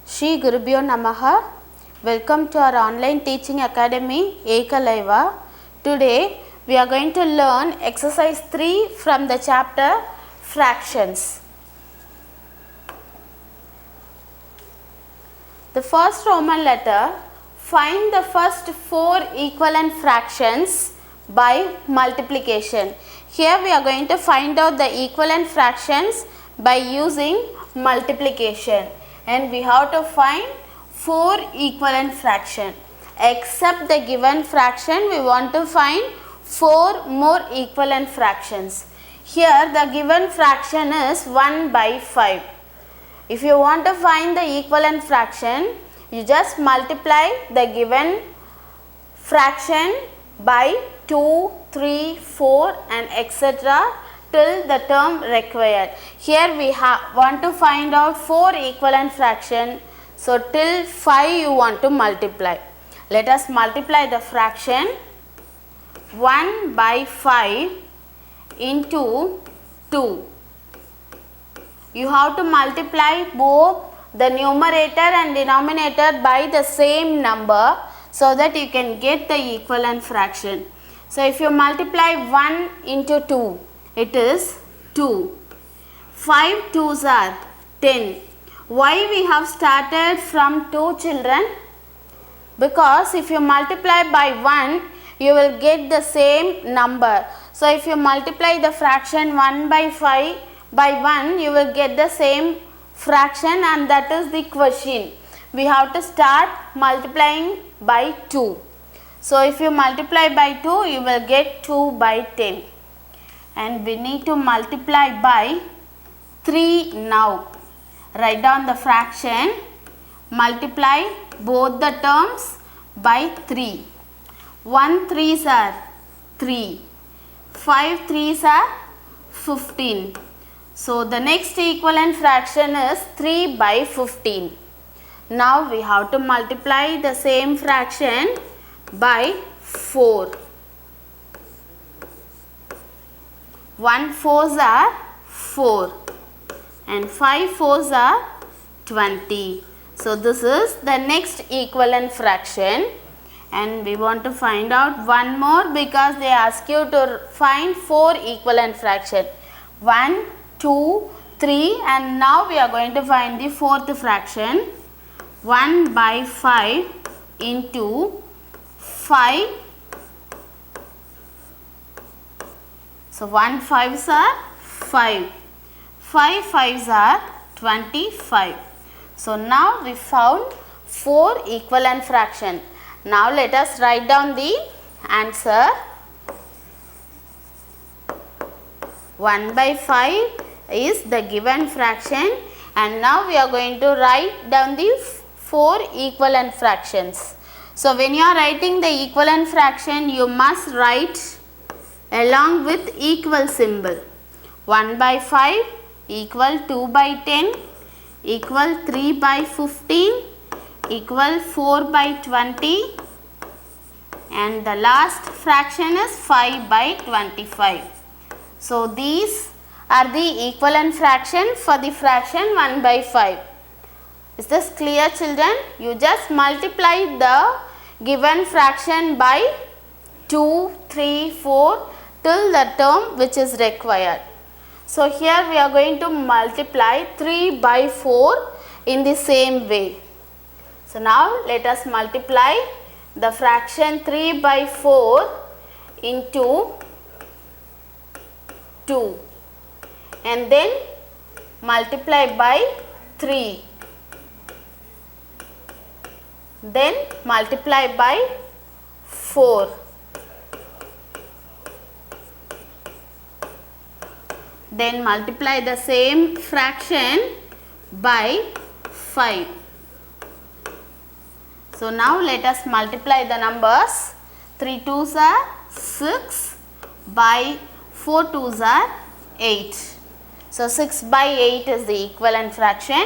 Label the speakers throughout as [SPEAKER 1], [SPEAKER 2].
[SPEAKER 1] Shri Gurubhyo Namaha. Welcome to our online teaching academy Ekalaiva. Today we are going to learn exercise 3 from the chapter fractions. The first Roman letter, find the first 4 equivalent fractions by multiplication. Here we are going to find out the equivalent fractions by using multiplication, and we have to find 4 equivalent fraction. Except the given fraction, we want to find 4 more equivalent fractions. Here the given fraction is 1 by 5. If you want to find the equivalent fraction, you just multiply the given fraction by 2, 3, 4 and etc. till the term required. Here we want to find out 4 equivalent fraction. So till 5 you want to multiply. Let us multiply the fraction 1 by 5 into 2. You have to multiply both the numerator and denominator by the same number so that you can get the equivalent fraction. So if you multiply 1 into 2, it is 2. 5 2s are 10. Why we have started from 2 children? Because if you multiply by 1, you will get the same number. So if you multiply the fraction 1 by 5 by 1, you will get the same fraction, and that is the question. We have to start multiplying by 2. So if you multiply by 2, you will get 2 by 10. And we need to multiply by 3 now. Write down the fraction, multiply both the terms by 3. 1 3s are 3, 5 3s are 15. So the next equivalent fraction is 3 by 15. Now we have to multiply the same fraction by 4. 1 4s are 4 and 5 4s are 20. So this is the next equivalent fraction, and we want to find out one more because they ask you to find 4 equivalent fraction. 1 2 3, and now we are going to find the 4th fraction. 1 by 5 into 5. So 1 5s are 5. 5 5s are 25. So now we found 4 equivalent fraction. Now let us write down the answer. 1 by 5 is the given fraction, and now we are going to write down the 4 equivalent fractions. So when you are writing the equivalent fraction, you must write along with equal symbol. 1 by 5 equal 2 by 10 equal 3 by 15 equal 4 by 20, and the last fraction is 5 by 25. So these are the equivalent fraction for the fraction 1 by 5. Is this clear, children? You just multiply the given fraction by 2, 3, 4 till the term which is required. So here we are going to multiply 3 by 4 in the same way. So now let us multiply the fraction 3 by 4 into 2, and then multiply by 3, then multiply by 4, then multiply the same fraction by 5. So now let us multiply the numbers. 3 2s are 6 by 4 2s are 8. So 6 by 8 is the equivalent fraction.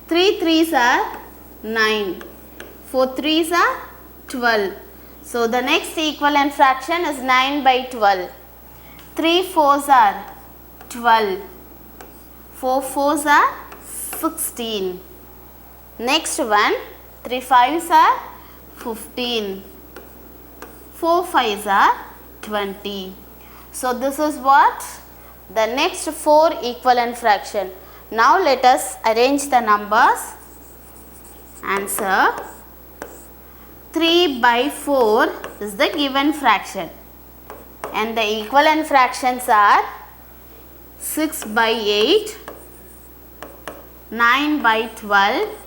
[SPEAKER 1] 3 3s are 9. 4 3s are 12. So the next equivalent fraction is 9 by 12. 3 4s are 12. 4 4s are 16. Next one, 3 5s are 15, 4 5s are 20. So this is what? The next 4 equivalent fraction. Now let us arrange the numbers. Answer, 3 by 4 is the given fraction and the equivalent fractions are 6 by 8, 9 by 12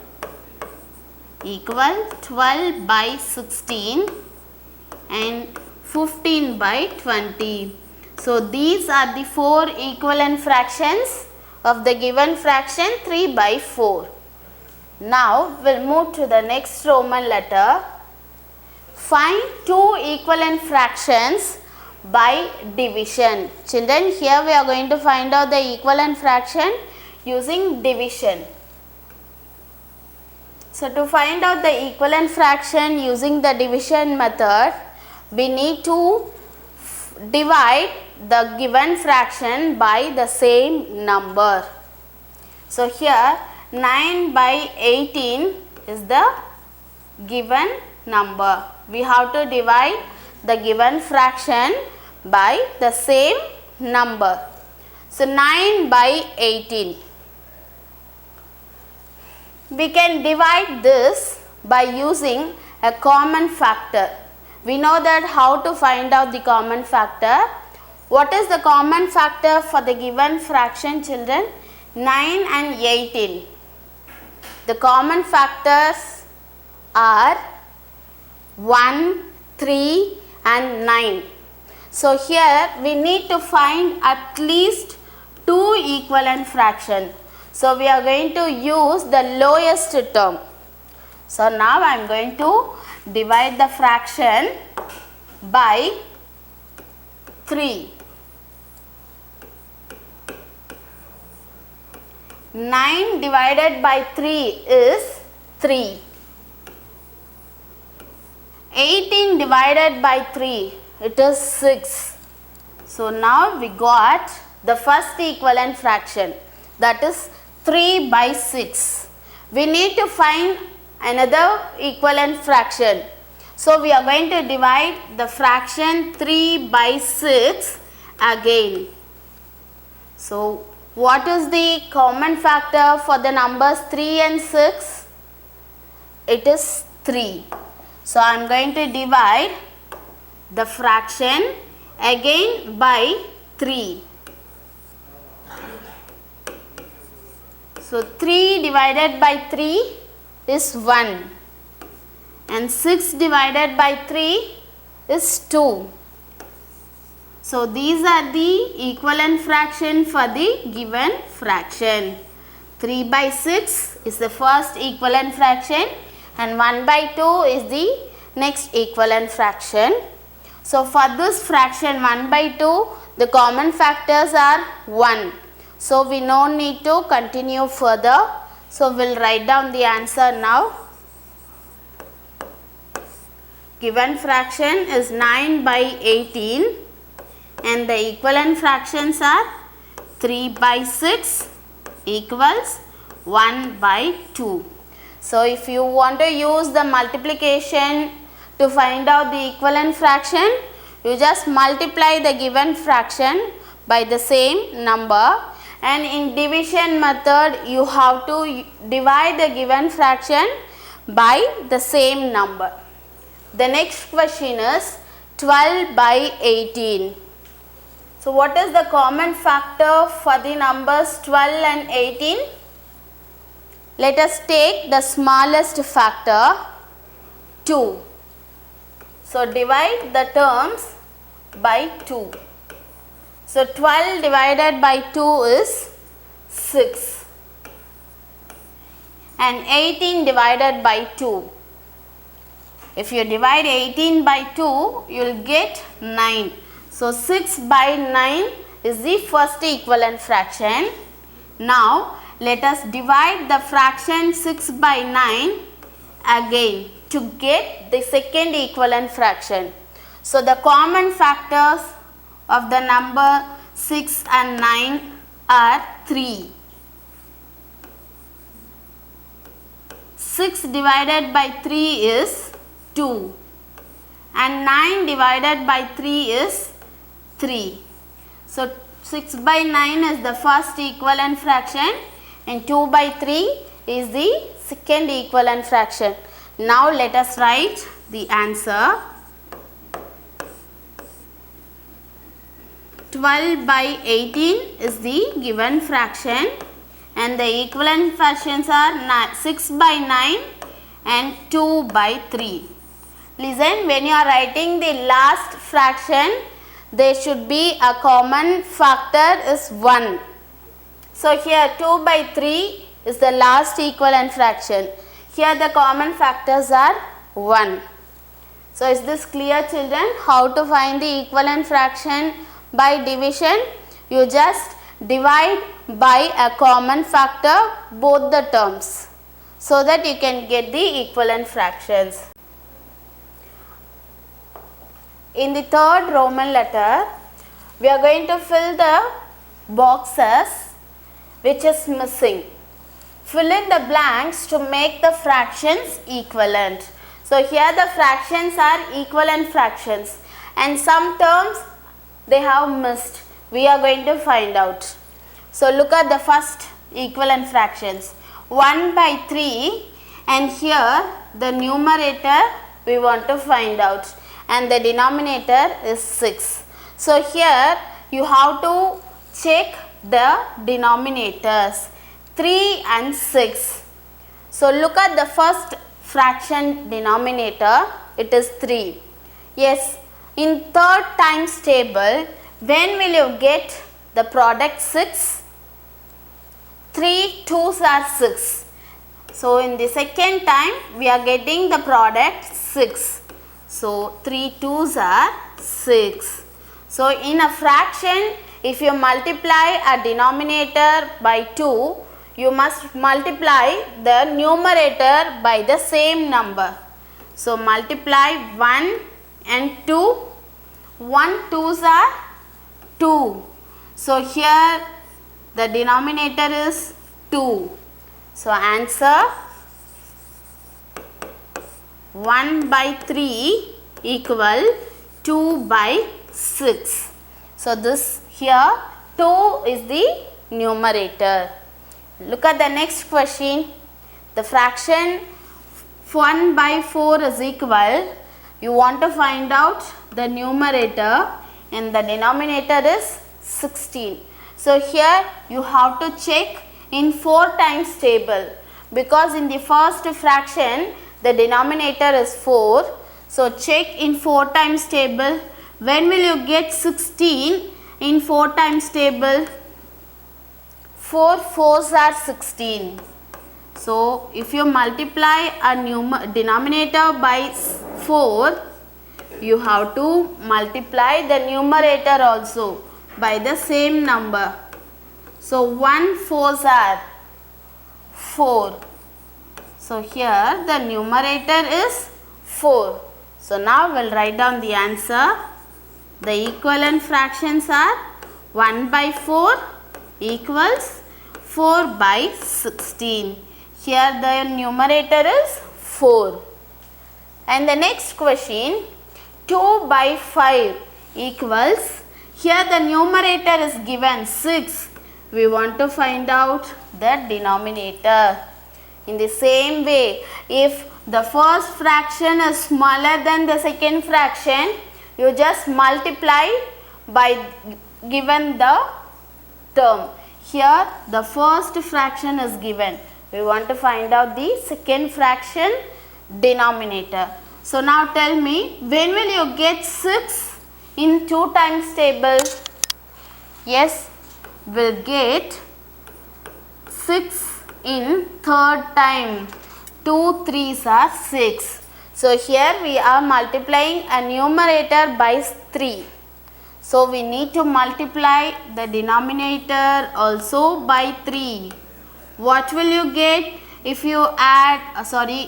[SPEAKER 1] equal 12 by 16 and 15 by 20. So these are the 4 equivalent fractions of the given fraction 3 by 4. Now we'll move to the next Roman letter. Find 2 equivalent fractions by division. Children, here we are going to find out the equivalent fraction using division. So to find out the equivalent fraction using the division method, we need to divide the given fraction by the same number. So here 9 by 18 is the given number. We have to divide the given fraction by the same number. So 9 by 18. We can divide this by using a common factor. We know that how to find out the common factor. What is the common factor for the given fraction, children? 9 and 18. The common factors are 1, 3 and 9. So here we need to find at least 2 equivalent fractions. So we are going to use the lowest term. So now I am going to divide the fraction by 3. 9 divided by 3 is 3. 18 divided by 3, it is 6. So now we got the first equivalent fraction, that is 3 by 6. We need to find another equivalent fraction. So we are going to divide the fraction 3 by 6 again. So what is the common factor for the numbers 3 and 6? It is 3. So I am going to divide the fraction again by 3. So 3 divided by 3 is 1 and 6 divided by 3 is 2. So these are the equivalent fraction for the given fraction. 3 by 6 is the first equivalent fraction and 1 by 2 is the next equivalent fraction. So for this fraction 1 by 2, the common factors are 1. So we no need to continue further. So we'll write down the answer now. Given fraction is 9 by 18 and the equivalent fractions are 3 by 6 equals 1 by 2. So if you want to use the multiplication to find out the equivalent fraction, you just multiply the given fraction by the same number, and in division method you have to divide the given fraction by the same number. The next question is 12 by 18. So what is the common factor for the numbers 12 and 18? Let us take the smallest factor 2. So divide the terms by 2. So 12 divided by 2 is 6 and 18 divided by 2. If you divide 18 by 2, you will get 9. So 6 by 9 is the first equivalent fraction. Now let us divide the fraction 6 by 9 again to get the second equivalent fraction. So the common factors of the number 6 and 9 are 3. 6 divided by 3 is 2 and 9 divided by 3 is 3. So 6 by 9 is the first equivalent fraction and 2 by 3 is the second equivalent fraction. Now let us write the answer. 12 by 18 is the given fraction and the equivalent fractions are 6 by 9 and 2 by 3. Listen, when you are writing the last fraction, there should be a common factor is 1. So here 2 by 3 is the last equivalent fraction. Here the common factors are 1. So is this clear, children? How to find the equivalent fraction by division? You just divide by a common factor both the terms so that you can get the equivalent fractions. In the third Roman letter, we are going to fill the boxes which is missing. Fill in the blanks to make the fractions equivalent. So here the fractions are equivalent fractions and some terms they have missed. We are going to find out. So look at the first equivalent fractions. 1 by 3 and here the numerator we want to find out and the denominator is 6. So here you have to check the denominators 3 and 6. So look at the first fraction denominator, it is 3. Yes, in third times table, when will you get the product 6? 3 2s are 6. So in the second time we are getting the product 6. So 3 2s are 6. So in a fraction, if you multiply a denominator by 2, you must multiply the numerator by the same number. So multiply 1 and 2. 1 2s are 2. So here the denominator is 2. So answer 1 by 3 equal 2 by 6. So this here 2 is the numerator. Look at the next question. The fraction 1 by 4 is equal. You want to find out the numerator and the denominator is 16. So here you have to check in 4 times table because in the first fraction the denominator is 4. So check in 4 times table. When will you get 16 in 4 times table? 4 4s are 16. So if you multiply a denominator by 4, you have to multiply the numerator also by the same number. So 1 4s are 4. So here the numerator is 4. So now we'll write down the answer. The equivalent fractions are 1 by 4 equals 4 by 16. Here the numerator is 4. And the next question, 2 by 5 equals, here the numerator is given 6. We want to find out the denominator. In the same way, if the first fraction is smaller than the second fraction, you just multiply by given the term. Here the first fraction is given. We want to find out the second fraction denominator. So now tell me, when will you get 6 in 2 times table? Yes, we'll get 6 in third time. 2 3s are 6. So here we are multiplying a numerator by 3. So we need to multiply the denominator also by 3. What will you get if you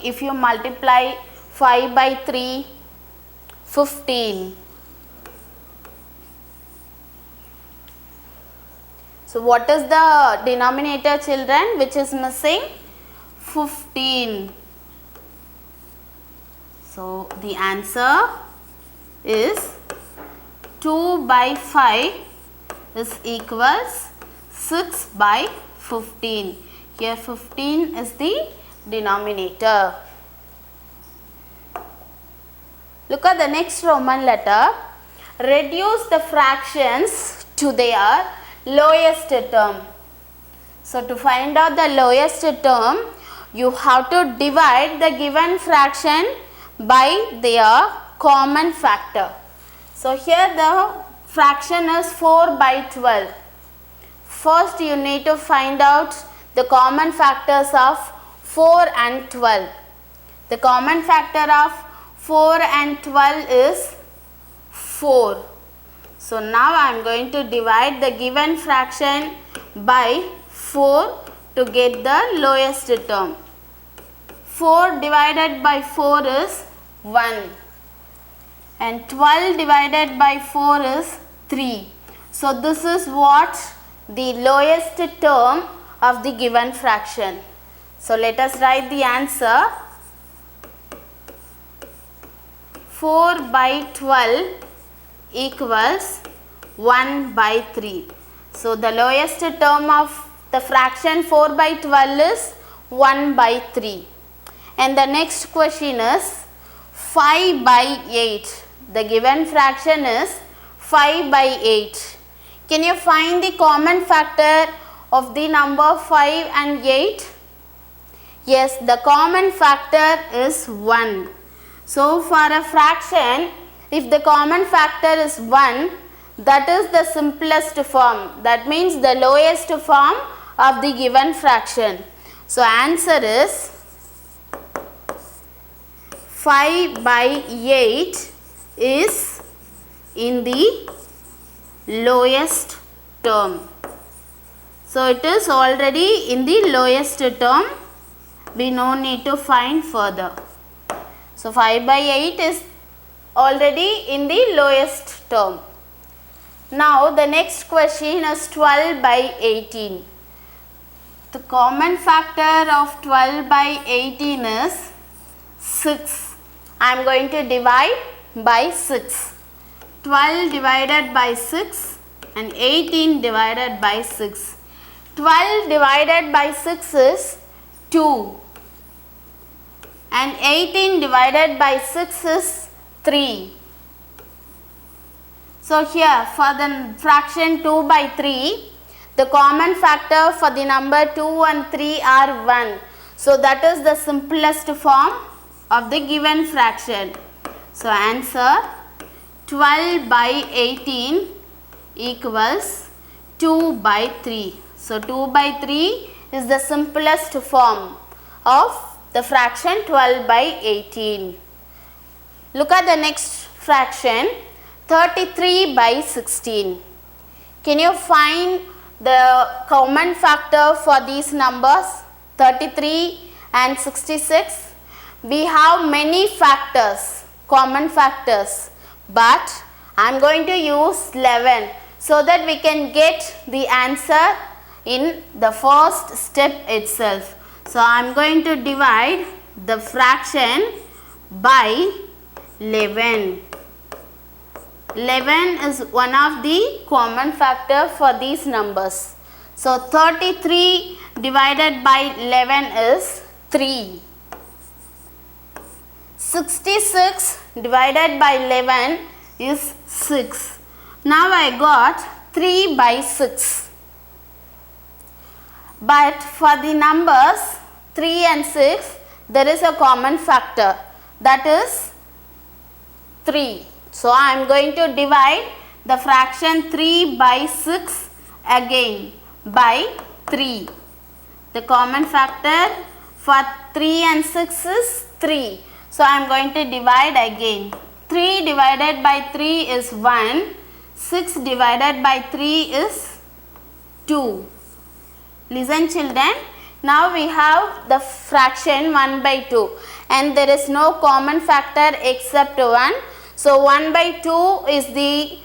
[SPEAKER 1] if you multiply 5 by 3? 15. So what is the denominator, children, which is missing? 15. So the answer is 2 by 5 is equals 6 by 15. Here 15 is the denominator. Look at the next Roman letter. Reduce the fractions to their lowest term. So to find out the lowest term, you have to divide the given fraction by their common factor. So here the fraction is 4 by 12. First you need to find out the common factors of 4 and 12. The common factor of 4 and 12 is 4. So now I am going to divide the given fraction by 4 to get the lowest term. 4 divided by 4 is 1 and 12 divided by 4 is 3. So this is what the lowest term of the given fraction. So let us write the answer. 4 by 12 equals 1 by 3. So the lowest term of the fraction 4 by 12 is 1 by 3. And the next question is 5 by 8. The given fraction is 5 by 8. Can you find the common factor of the number 5 and 8? Yes, the common factor is 1. So for a fraction, if the common factor is 1, that is the simplest form. That means the lowest form of the given fraction. So answer is 5 by 8 is in the lowest term. So it is already in the lowest term. We no need to find further. So 5 by 8 is already in the lowest term. Now the next question is 12 by 18. The common factor of 12 by 18 is 6. I am going to divide by 6. 12 divided by 6 and 18 divided by 6. 12 divided by 6 is 2 and 18 divided by 6 is 3. So here for the fraction 2 by 3, the common factor for the number 2 and 3 are 1. So that is the simplest form of the given fraction. So answer 12 by 18 equals 2 by 3. So 2 by 3 is the simplest form of the fraction 12 by 18. Look at the next fraction, 33 by 16. Can you find the common factor for these numbers 33 and 66? We have many factors, common factors, but I am going to use 11 so that we can get the answer in the first step itself. So I am going to divide the fraction by 11. 11 is one of the common factor for these numbers. So 33 divided by 11 is 3. 66 divided by 11 is 6. Now I got 3 by 6. But for the numbers 3 and 6, there is a common factor, that is 3. So I am going to divide the fraction 3 by 6 again by 3. The common factor for 3 and 6 is 3. So I am going to divide again. 3 divided by 3 is 1. 6 divided by 3 is 2. Listen children, now we have the fraction 1 by 2 and there is no common factor except 1. So 1 by 2 is the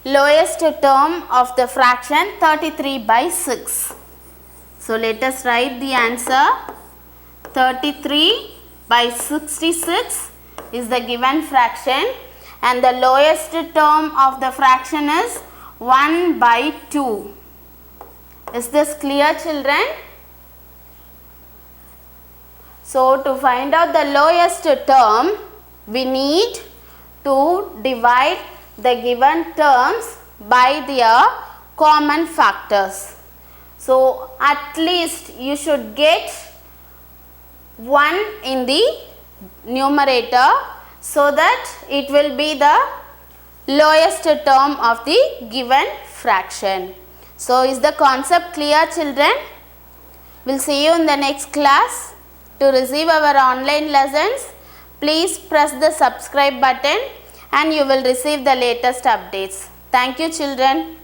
[SPEAKER 1] lowest term of the fraction 33 by 6. So let us write the answer. 33 by 66 is the given fraction, and the lowest term of the fraction is 1 by 2. Is this clear, children? So to find out the lowest term, we need to divide the given terms by their common factors. So at least you should get 1 in the numerator, so that it will be the lowest term of the given fraction. So is the concept clear, children? We'll see you in the next class. To receive our online lessons, please press the subscribe button and you will receive the latest updates. Thank you, children.